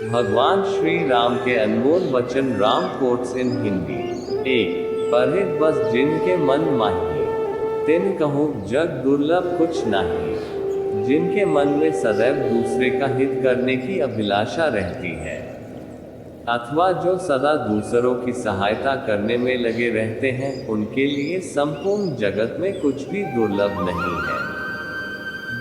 भगवान श्री राम के अनमोल वचन राम कोट्स इन हिंदी। 1 पढ़ित बस जिनके मन माही, तिन कहूँ जग दुर्लभ कुछ नाही। जिनके मन में सदैव दूसरे का हित करने की अभिलाषा रहती है, अथवा जो सदा दूसरों की सहायता करने में लगे रहते हैं, उनके लिए संपूर्ण जगत में कुछ भी दुर्लभ नहीं है।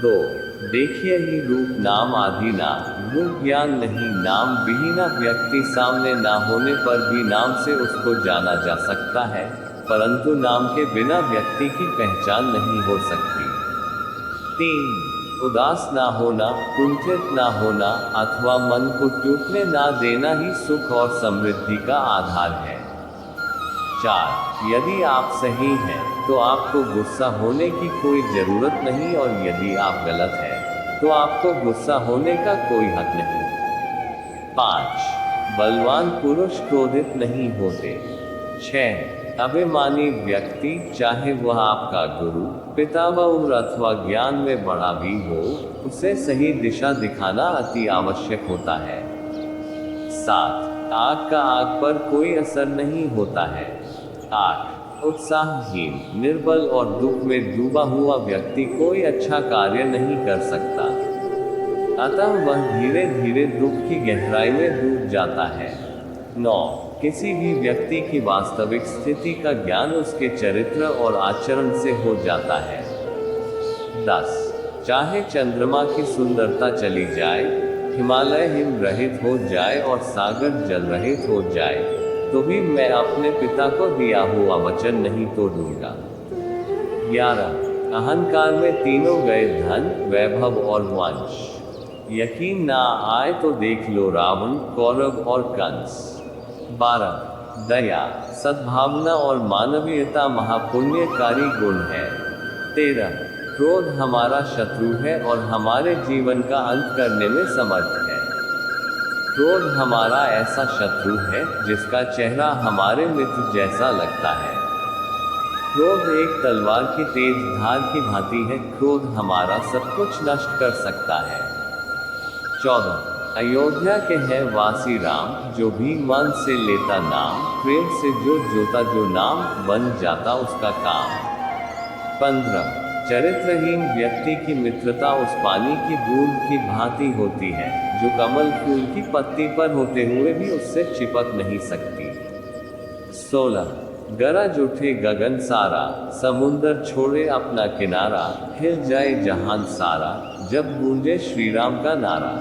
2 देखिए ही रूप नाम आदि नाम, रूप ज्ञान नहीं नाम विहीना। व्यक्ति सामने ना होने पर भी नाम से उसको जाना जा सकता है, परंतु नाम के बिना व्यक्ति की पहचान नहीं हो सकती। 3 उदास ना होना, कुंठित ना होना अथवा मन को टूटने ना देना ही सुख और समृद्धि का आधार है। 4 यदि आप सही हैं तो आपको गुस्सा होने की कोई जरूरत नहीं, और यदि आप गलत हैं तो आपको गुस्सा होने का कोई हक नहीं। 5 बलवान पुरुष क्रोधित नहीं होते। 6 अभिमानी व्यक्ति, चाहे वह आपका गुरु, पिता व उम्र अथवा ज्ञान में बड़ा भी हो, उसे सही दिशा दिखाना अति आवश्यक होता है। 7 आग का आग पर कोई असर नहीं होता है। 8 उत्साहहीन, निर्बल और दुख में डूबा हुआ व्यक्ति कोई अच्छा कार्य नहीं कर सकता, अतः वह धीरे धीरे दुख की गहराई में डूब जाता है। 9 किसी भी व्यक्ति की वास्तविक स्थिति का ज्ञान उसके चरित्र और आचरण से हो जाता है। 10 चाहे चंद्रमा की सुंदरता चली जाए, हिमालय हिम रहित हो जाए और सागर जल रहित हो जाए, तो भी मैं अपने पिता को दिया हुआ वचन नहीं तोड़ूंगा। 11 अहंकार में तीनों गए, धन, वैभव और वंश। यकीन ना आए तो देख लो रावण, कौरव और कंस। 12 दया, सद्भावना और मानवीयता महापुण्यकारी गुण है। 13 क्रोध हमारा शत्रु है और हमारे जीवन का अंत करने में समर्थ है। क्रोध हमारा ऐसा शत्रु है जिसका चेहरा हमारे मित्र जैसा लगता है। क्रोध एक तलवार की तेज धार की भांति है। क्रोध हमारा सब कुछ नष्ट कर सकता है। 14 अयोध्या के हैं वासी राम, जो भी मन से लेता नाम, प्रेम से जो जोता जो नाम, बन जाता उसका काम। 15 चरित्रहीन व्यक्ति की मित्रता उस पानी की बूंद की भांति होती है, जो कमल फूल की पत्ती पर होते हुए भी उससे चिपक नहीं सकती। 16 गरज उठे गगन सारा, समुंदर छोड़े अपना किनारा, हिल जाए जहान सारा, जब गूंजे श्री राम का नारा।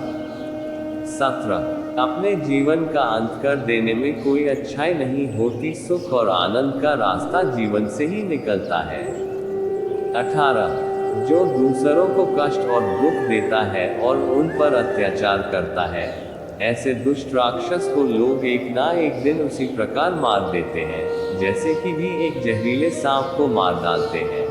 17 अपने जीवन का अंत कर देने में कोई अच्छाई नहीं होती, सुख और आनंद का रास्ता जीवन से ही निकलता है। 18 जो दूसरों को कष्ट और दुख देता है और उन पर अत्याचार करता है, ऐसे दुष्ट राक्षस को लोग एक ना एक दिन उसी प्रकार मार देते हैं, जैसे कि भी एक जहरीले सांप को मार डालते हैं।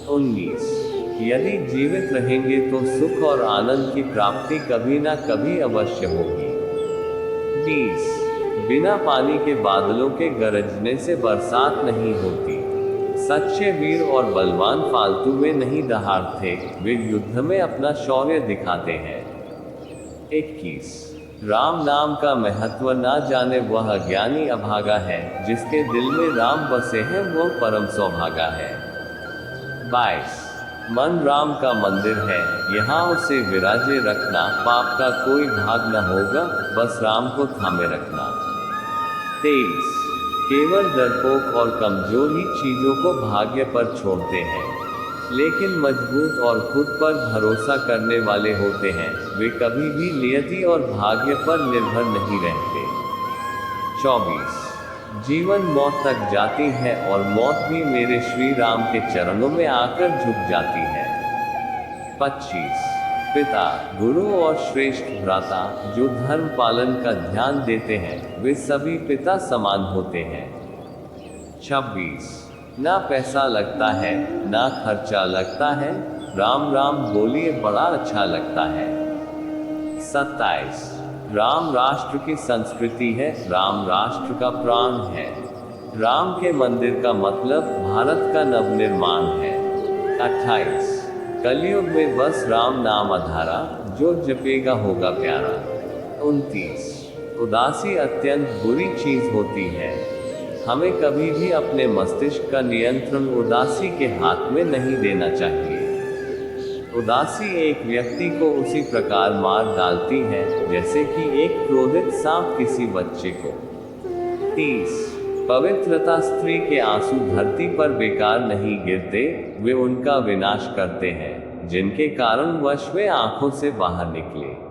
19 यदि जीवित रहेंगे तो सुख और आनंद की प्राप्ति कभी ना कभी अवश्य होगी। 20 बिना पानी के बादलों के गरजने से बरसात नहीं होती। सच्चे वीर और बलवान फालतू में नहीं दहाड़ते, वे युद्ध में अपना शौर्य दिखाते हैं। 21 राम नाम का महत्व ना जाने वह अज्ञानी अभागा है, जिसके दिल में राम बसे हैं वह परम सौभागा है। 22 मन राम का मंदिर है, यहाँ उसे विराजे रखना, पाप का कोई भाग न होगा, बस राम को थामे रखना। 23 केवल डरपोक और कमजोर ही चीजों को भाग्य पर छोड़ते हैं, लेकिन मजबूत और खुद पर भरोसा करने वाले होते हैं, वे कभी भी नियति और भाग्य पर निर्भर नहीं रहते। 24 जीवन मौत तक जाती है और मौत भी मेरे श्री राम के चरणों में आकर झुक जाती है। 25 पिता, गुरु और श्रेष्ठ भ्राता, जो धर्म पालन का ध्यान देते हैं, वे सभी पिता समान होते हैं। 26 ना पैसा लगता है ना खर्चा लगता है, राम राम बोलिए बड़ा अच्छा लगता है। 27 राम राष्ट्र की संस्कृति है, राम राष्ट्र का प्राण है। राम के मंदिर का मतलब भारत का नवनिर्माण है। 28 कलयुग में बस राम नाम आधारा, जो जपेगा होगा प्यारा। 29। उदासी अत्यंत बुरी चीज होती है। हमें कभी भी अपने मस्तिष्क का नियंत्रण उदासी के हाथ में नहीं देना चाहिए। उदासी एक व्यक्ति को उसी प्रकार मार डालती है जैसे कि एक क्रोधित सांप किसी बच्चे को। 30। पवित्रता स्त्री के आंसू धरती पर बेकार नहीं गिरते, वे उनका विनाश करते हैं जिनके कारण वश वे आंखों से बाहर निकले।